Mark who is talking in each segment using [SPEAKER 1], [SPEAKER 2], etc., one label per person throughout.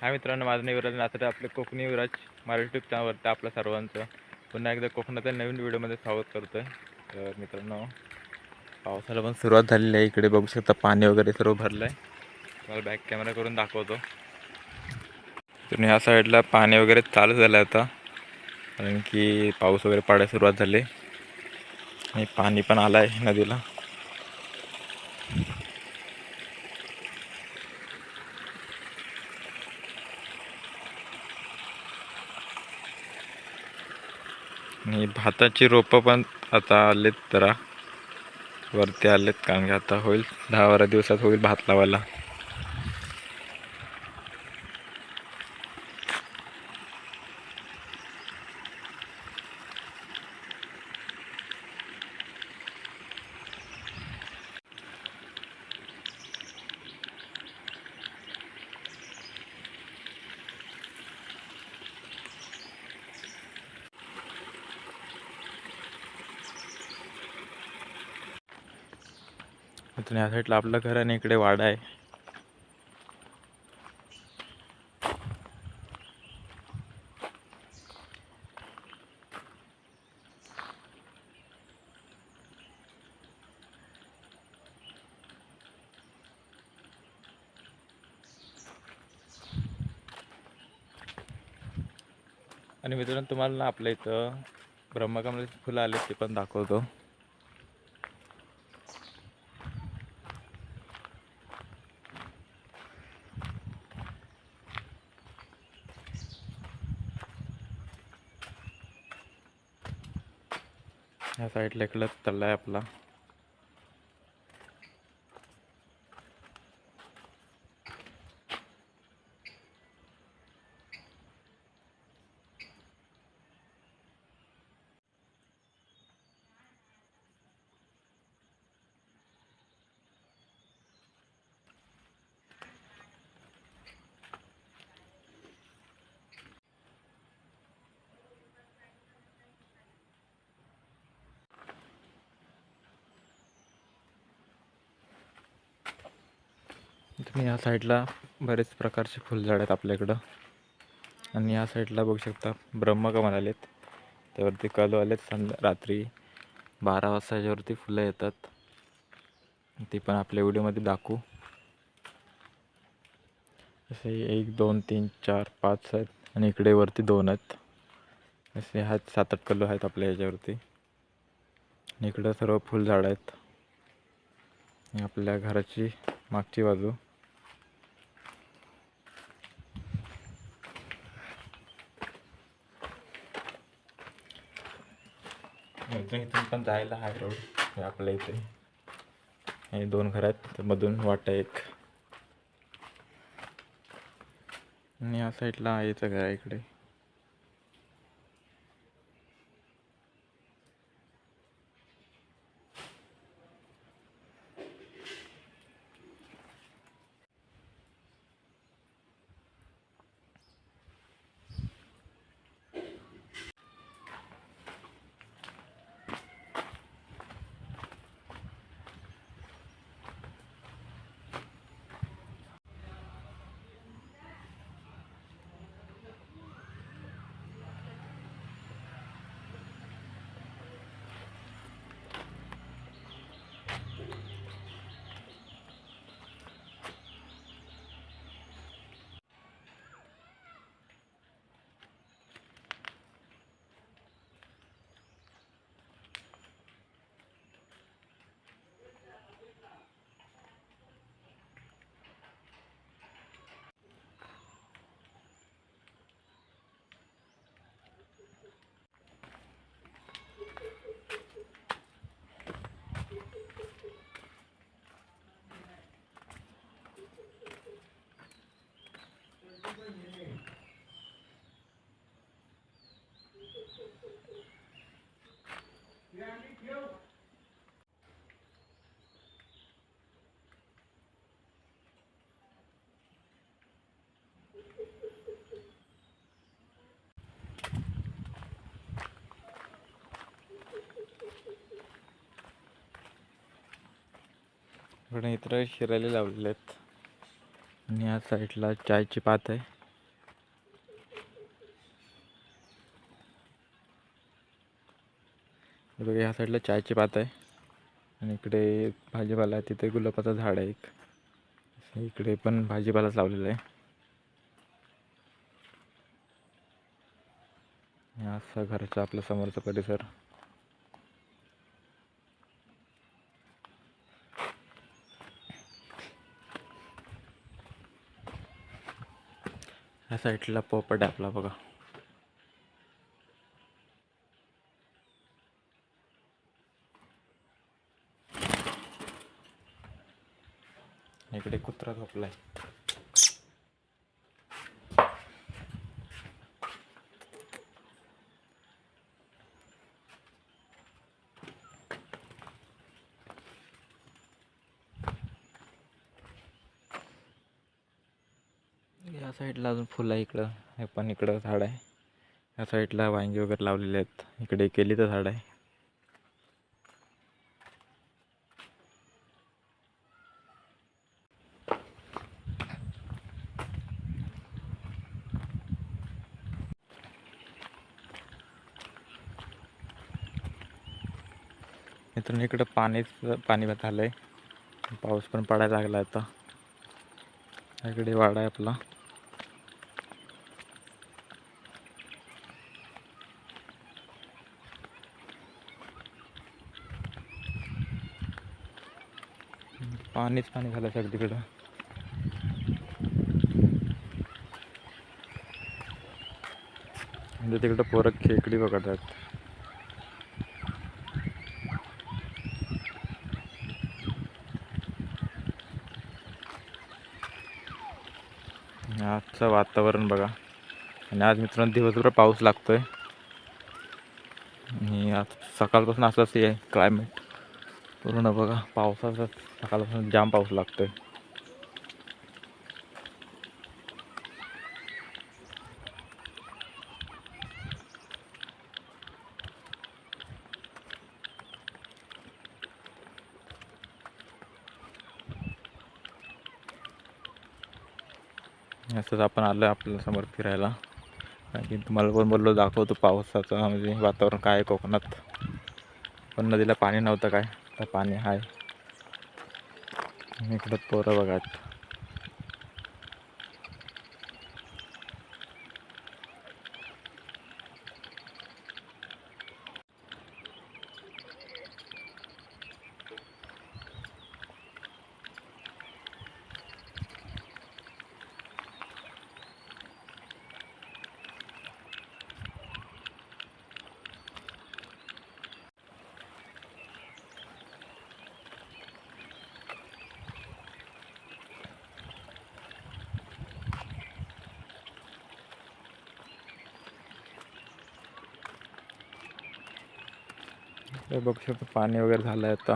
[SPEAKER 1] हाय मित्रांनो, माझं नाव युवराज नाचरे. आपले कोकणी युवराज मराठी यूट्यूब चॅनलवरती आपल्या सर्वांचं पुन्हा एकदा कोकणातील नवीन व्हिडिओमध्ये स्वागत करतो आहे. तर मित्रांनो, पावसाला पण सुरुवात झालेली आहे. इकडे बघू शकता पाणी वगैरे सर्व भरलं आहे. मला बॅक कॅमेरा करून दाखवतो. तर ह्या साईडला पाणी वगैरे चालू झालं आता, कारण की पाऊस वगैरे पडायला सुरुवात झाली आणि पाणी पण आलं आहे नदीला. आणि भाताची रोपं पण आता आलेत, जरा वरती आलेत, कारण की आता होईल 10-12 दिवसात होईल भात लावायला. इथून या साईडला आपलं घर आणि इकडे वाडा आहे. आणि मित्रांनो, तुम्हाला आपल्या इथं ब्रह्मकमळाची फुलं आले ते पण दाखवतो. ह्या साईडला इकडं तळा आहे आपला. तुम्ही या साईडला बरेच प्रकारचे फुलझाड आहेत आपल्याकडं. आणि या साईडला बघू शकता ब्रह्मकमळ आलेत, त्यावरती कलू आलेत. रात्री 12 वाजता याच्यावरती फुलं येतात, ती पण आपल्या व्हिडिओमध्ये दाखवू. असे 1 2 3 4 5 आहेत आणि इकडे वरती 2 आहेत. असे 7-8 कलू आहेत आपल्या याच्यावरती. आणि इकडं सर्व फुलझाड आहेत. आपल्या घराची मागची बाजू. इथून पण जायला हाय रोड आपल्या इथे. हे 2 घर आहेत, मधून वाटा एक. आणि या साईडला आईचं घर आहे इकडे. इकडे इतर शिरायला लावलेले आहेत. आणि या साईडला चायची पात आहे. बघा ह्या साईडला चायची पात आहे आणि इकडे भाजीपाला आहे. तिथे गुलाबाचं झाड आहे एक. इकडे पण भाजीपालाच लावलेला आहे. असं घरचा आपल्या समोरचा परिसर. ह्या साईडला पोपट आहे आपला बघा. इकडे कुत्रा झोपलाय. या साईडला अजून फुलं आहे. इकडं हे पण इकडं झाड आहे. या साईडला वांगी वगैरे लावलेले आहेत. इकडे केलीचं झाड आहे. मित्रांनो इकडं पाणी झालं आहे. पाऊस पण पडायला लागला आता. इकडे वाडा आहे आपला. पाणी झालं सगळीकडं. म्हणजे तिकडं पोरं खेकडी पकडतात. आजचं वातावरण बघा. आणि आज मित्रांनो दिवसभर पाऊस लागतोय. आणि आज सकाळपासून असंच आहे क्लायमेट पूर्ण बघा. पावसाचा सकाळपासून जाम पाऊस लागतोय. असंच आपण आलो आपल्या समोर फिरायला. आणि तुम्हाला पण बोललो दाखवतो पावसाचं म्हणजे वातावरण काय आहे कोकणात. पण नदीला पाणी नव्हतं काय, तर पाणी आहे. इकडं पोरं बघा. हे बघू शकतो पाणी वगैरे झालं आहे आता.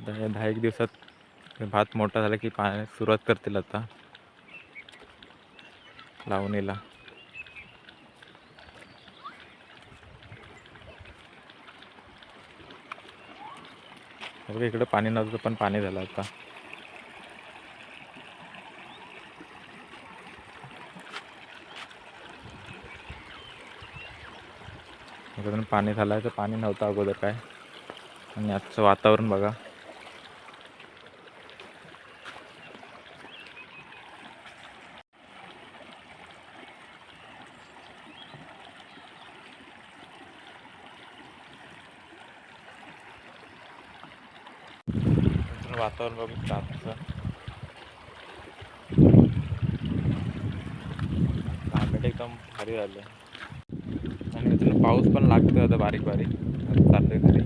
[SPEAKER 1] 10-11 दिवसात भात मोठा झाला की पाणी सुरुवात करतील आता लावणीला. बघा इकडं पाणी नव्हतं पण पाणी झालं आता. इकडून पाणी झालं तर पाणी नव्हतं अगोदर काय. आणि आजचं वातावरण बघा. वातावरण बघू आजचं. क्लायमेट एकदम भारी झालं. आणि मित्रांनो पाऊस पण लागतो आता बारीक बारीक चालतोय घरी.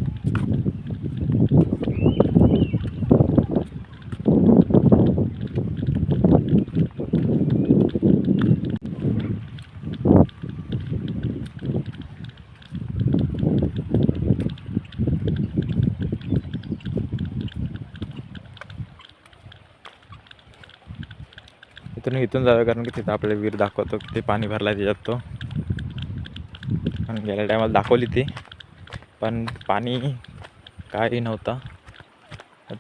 [SPEAKER 1] इथून जाऊया कारण की तिथं आपल्याला विहीर दाखवतो ते पाणी भरला त्याच्यात तो. आणि गेल्या टायमाला दाखवली ती पण पाणी काही नव्हतं.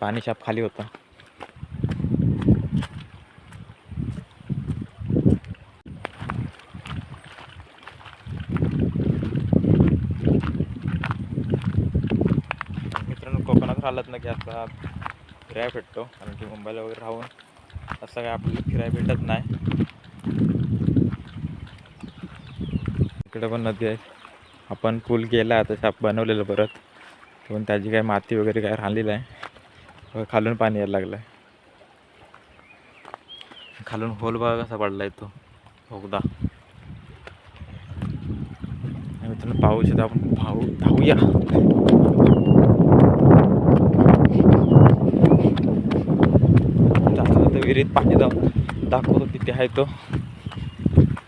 [SPEAKER 1] पाणी शाप खाली होतं. आलात ना की असा फिरायला भेटतो, कारण की मुंबईला वगैरे राहून असं काय आपल्याला फिरायला भेटत नाही. इकडे पण नदी आहे. आपण पूल केला आता बनवलेलं परत, पण त्याची काय माती वगैरे काय राहिलेलं आहे. खालून पाणी यायला लागलं आहे. खालून होल बघा कसा पडला आहे तो बोगदा. मित्रांनो पाहू शकता आपण, धावूया. जास्त विहिरीत पाणी दाखवतो तिथे आहे तो.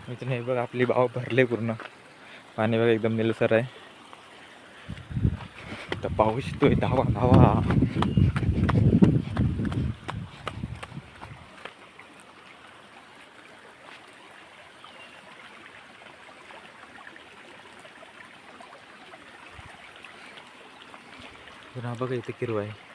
[SPEAKER 1] मित्रांनो हे बघा आपली भाव भरले पूर्ण, पाणी बघा एकदम निलसर आहे. तर पाऊस येतोय, धावा धावा. पुन्हा बघा इथे किरवा आहे.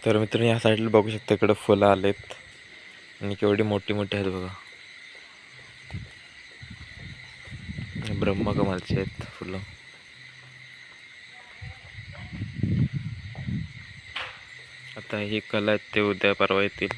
[SPEAKER 1] तर मित्रांनो या साईडला बघू शकता, इकडे फुलं आलेत आणि केवढी मोठी मोठी आहेत बघा. ब्रह्मकमलची आहेत फुलं. आता ही कला आहेत ते उद्या परवा येतील.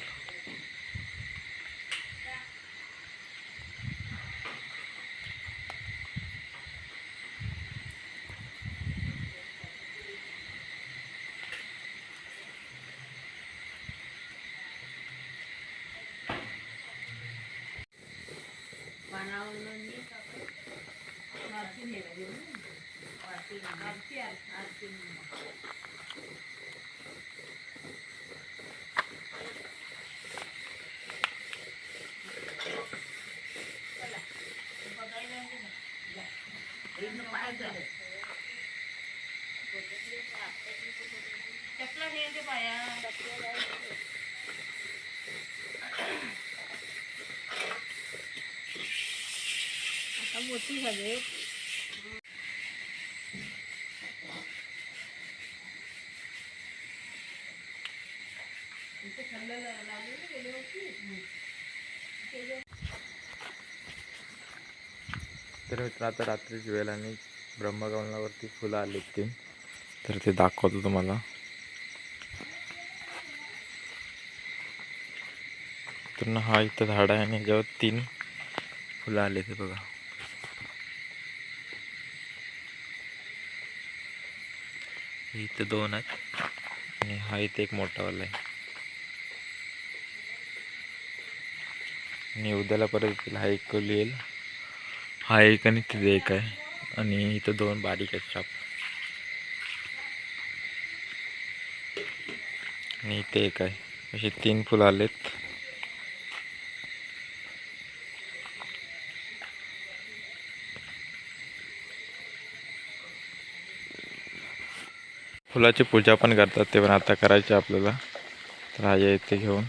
[SPEAKER 2] मोठी झाले.
[SPEAKER 1] तर मित्र आता रात्रीची वेळ आणि ब्रह्मकमलावरती फुलं आली ती, तर ते दाखवतो तुम्हाला. तर हा इथं झाड आहे आणि ह्याच्यावर 3 फुलं आले ते बघा. इथं 2 आहेत आणि हा इथे एक मोठावाला आहे. आणि उद्याला परत हा एक येईल, हा एक आणि तिथे एक आहे, आणि इथं 2 बारीक आहेत छाप, आणि इथे एक आहे. असे 3 फुलं आलेत. फुलाची पूजा पण करतात, ते पण आता करायचे आपल्याला. तर हा इथे घेऊन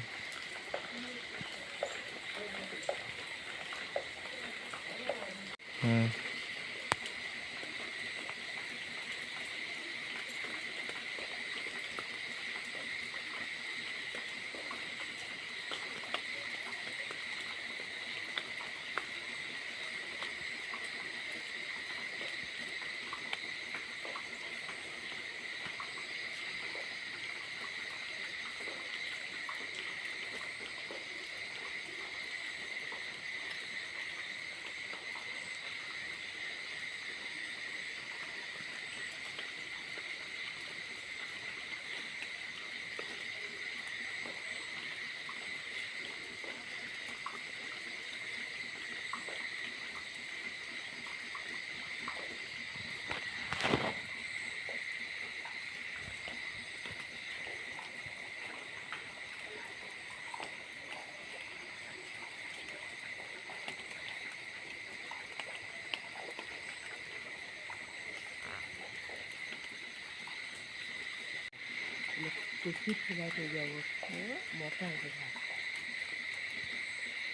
[SPEAKER 2] किती फुला त्याच्यावर मोठा आहे झाड.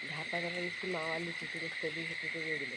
[SPEAKER 2] 10-15 नुसती मावाली तिथे कधी होते ते वेगळं.